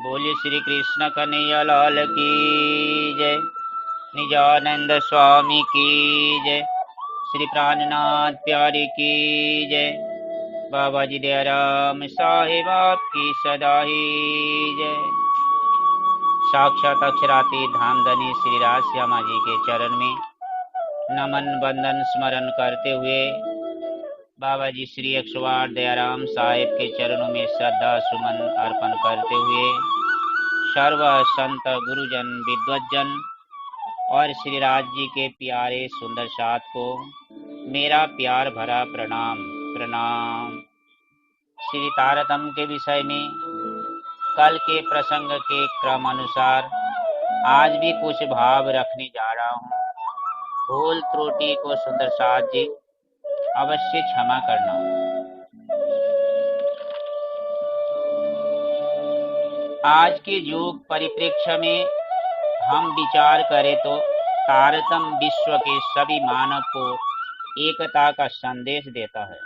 बोलिए श्री कृष्ण कन्हैया लाल की जय। निजानंद स्वामी की जय। श्री प्राणनाथ प्यारे की जय। बाबा जी दयाराम साहेब आपकी सदा ही जय। साक्षात अक्षरातीत धामधनी श्री राज श्यामा जी के चरण में नमन बंदन स्मरण करते हुए बाबा जी श्री 108 दयाराम साहेब के चरणों में श्रद्धा सुमन अर्पण करते हुए सर्व संत गुरुजन विद्वज्जन और श्री राज जी के प्यारे सुंदर साथ को मेरा प्यार भरा प्रणाम प्रणाम। श्री तारतम के विषय में कल के प्रसंग के क्रम अनुसार आज भी कुछ भाव रखने जा रहा हूँ। भूल त्रुटि को सुंदर साथ जी अवश्य क्षमा करना। आज के युग परिप्रेक्ष्य में हम विचार करें तो तारतम विश्व के सभी मानव को एकता का संदेश देता है।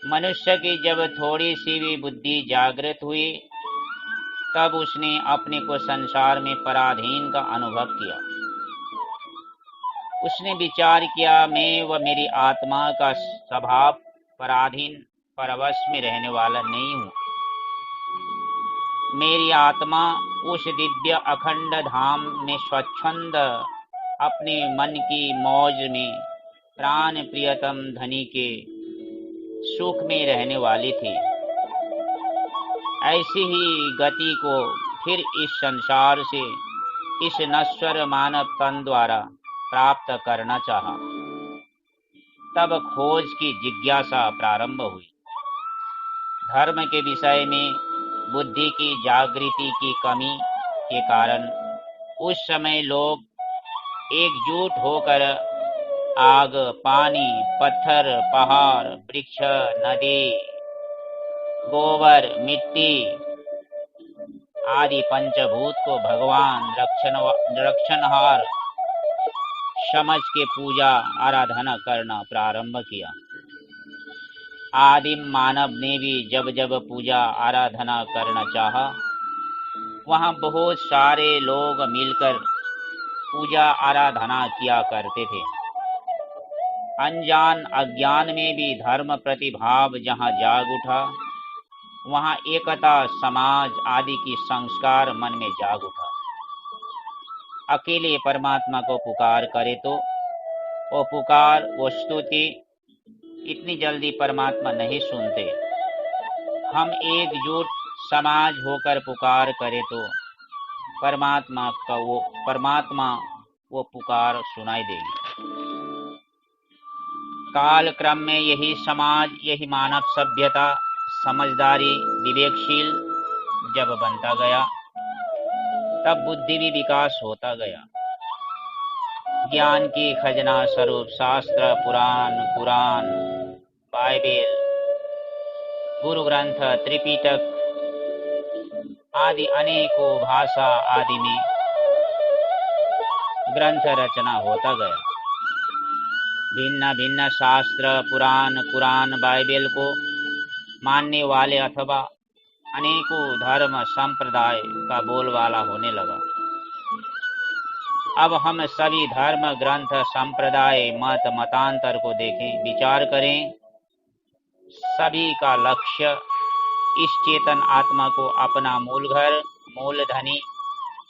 मनुष्य की जब थोड़ी सी भी बुद्धि जागृत हुई तब उसने अपने को संसार में पराधीन का अनुभव किया। उसने विचार किया मैं व मेरी आत्मा का स्वभाव पराधीन परवश में रहने वाला नहीं हूँ। मेरी आत्मा उस दिव्य अखंड धाम में स्वच्छंद अपने मन की मौज में प्राण प्रियतम धनी के सुख में रहने वाली थी। ऐसी ही गति को फिर इस संसार से इस नश्वर मानव तन द्वारा प्राप्त करना चाहा। तब खोज की जिज्ञासा प्रारंभ हुई। धर्म के विषय में बुद्धि की जागृति की कमी के कारण उस समय लोग एकजुट होकर आग, पानी, पत्थर, पहाड़, वृक्ष, नदी, गोबर, मिट्टी आदि पंचभूत को भगवान रक्षणहार समझ के पूजा आराधना करना प्रारंभ किया। आदिम मानव ने भी जब जब पूजा आराधना करना चाहा, वहां बहुत सारे लोग मिलकर पूजा आराधना किया करते थे। अनजान अज्ञान में भी धर्म प्रतिभाव जहां जाग उठा, वहां एकता, समाज आदि की संस्कार मन में जाग उठा। अकेले परमात्मा को पुकार करे तो वो पुकार, वो स्तुति इतनी जल्दी परमात्मा नहीं सुनते। हम एकजुट समाज होकर पुकार करे तो परमात्मा वो पुकार सुनाई देगी। काल क्रम में यही समाज, यही मानव सभ्यता समझदारी विवेकशील जब बनता गया तब बुद्धि भी विकास होता गया। ज्ञान की खजना स्वरूप शास्त्र, पुराण, कुरान, बाइबल, गुरु ग्रंथ, त्रिपिटक आदि अनेकों भाषा आदि में ग्रंथ रचना होता गया। भिन्न भिन्न शास्त्र, पुराण, कुरान, बाइबल को मानने वाले अथवा अनेकों धर्म संप्रदाय का बोलबाला होने लगा। अब हम सभी धर्म ग्रंथ संप्रदाय मत मतांतर को देखें, विचार करें। सभी का लक्ष्य इस चेतन आत्मा को अपना मूल घर, मूल धनी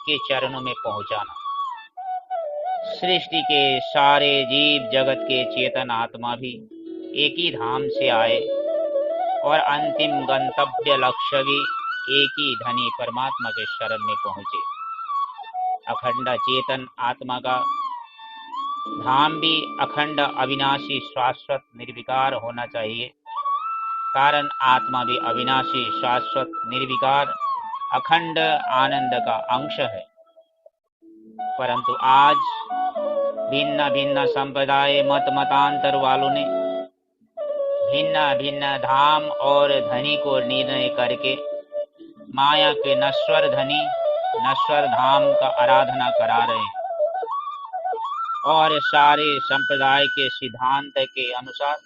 के चरणों में पहुंचाना। सृष्टि के सारे जीव जगत के चेतन आत्मा भी एक ही धाम से आए और अंतिम गंतव्य लक्ष्य भी एक ही धनी परमात्मा के शरण में पहुंचे। अखंड चेतन आत्मा का धाम भी अखंड अविनाशी शाश्वत निर्विकार होना चाहिए, कारण आत्मा भी अविनाशी शाश्वत निर्विकार अखंड आनंद का अंश है। परंतु आज भिन्न भिन्न संप्रदाय मत मतांतर वालों ने भिन्न भिन्न धाम और धनी को निर्णय करके माया के नश्वर धनी, नश्वर धाम का आराधना करा रहे हैं और सारे संप्रदाय के सिद्धांत के अनुसार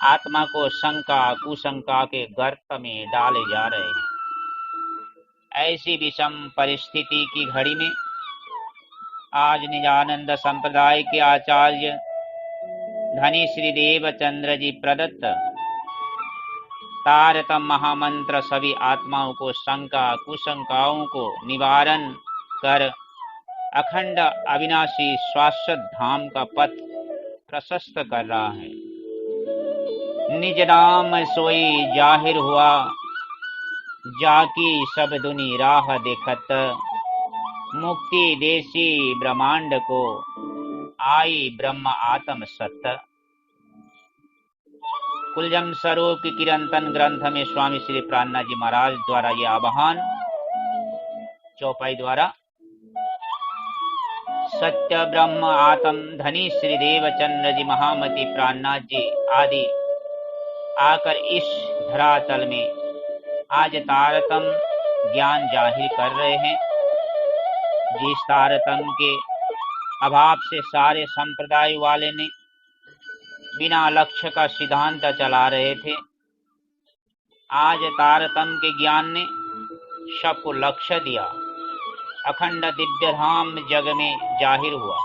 आत्मा को शंका कुशंका के गर्त में डाले जा रहे हैं। ऐसी विषम परिस्थिति की घड़ी में आज निजानंद संप्रदाय के आचार्य धनी श्री देवचंद्र जी प्रदत्त तारतम महामंत्र सभी आत्माओं को शंका कुशंकाओं को निवारण कर अखंड अविनाशी शाश्वत धाम का पथ प्रशस्त कर रहा है। निज नाम सोई जाहिर हुआ, जाकी सब दुनी राह देखत, मुक्ति देसी ब्रह्मांड को आई ब्रह्म आत्म सत्य। कुलजम स्वरूप की किरंतन ग्रंथ में स्वामी श्री प्राणनाथ जी महाराज द्वारा ये आह्वान चौपाई द्वारा सत्य ब्रह्म आत्म धनी श्री देवचंद्र जी महामती प्राणनाथ जी आदि आकर इस धरातल में आज तारतम ज्ञान जाहिर कर रहे हैं। जिस तारतम के अभाव से सारे संप्रदाय वाले ने बिना लक्ष्य का सिद्धांत चला रहे थे, आज तारतम के ज्ञान ने सबको लक्ष्य दिया। अखंड दिव्य धाम जग में जाहिर हुआ,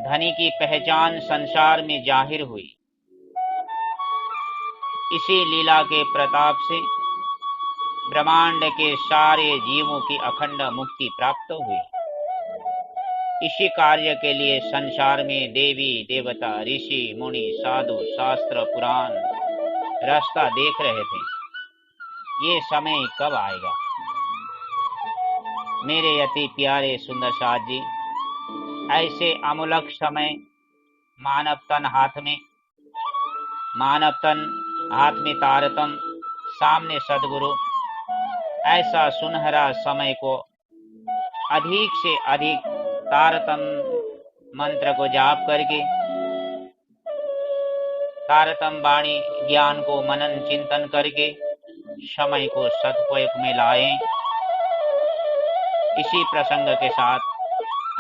धनी की पहचान संसार में जाहिर हुई। इसी लीला के प्रताप से ब्रह्मांड के सारे जीवों की अखंड मुक्ति प्राप्त हुई। इसी कार्य के लिए संसार में देवी देवता ऋषि मुनि साधु शास्त्र पुराण रास्ता देख रहे थे। ये समय कब आएगा? मेरे अति प्यारे सुंदर साथ जी, ऐसे अमूलक समय मानव तन हाथ में तारतम, सामने सदगुरु, ऐसा सुनहरा समय को अधिक से अधिक तारतम मंत्र को जाप करके तारतम वाणी ज्ञान को मनन चिंतन करके समय को सदुपयोग में लाएं। इसी प्रसंग के साथ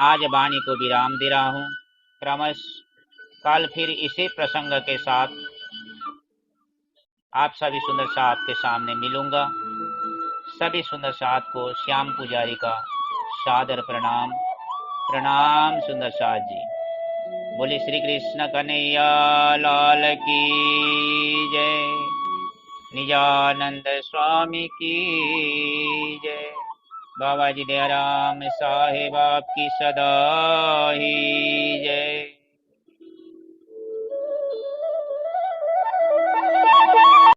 आज वाणी को विराम दे रहा हूँ। क्रमश कल फिर इसी प्रसंग के साथ आप सभी सुंदर साथ के सामने मिलूंगा। सभी सुंदर साथ को श्याम पुजारी का सादर प्रणाम। प्रणाम सुंदर साथ जी। बोले श्री कृष्ण कन्हैया लाल की जय, निजानंद स्वामी की जय, बाबा जी दयाराम साहेब आपकी सदा ही जय।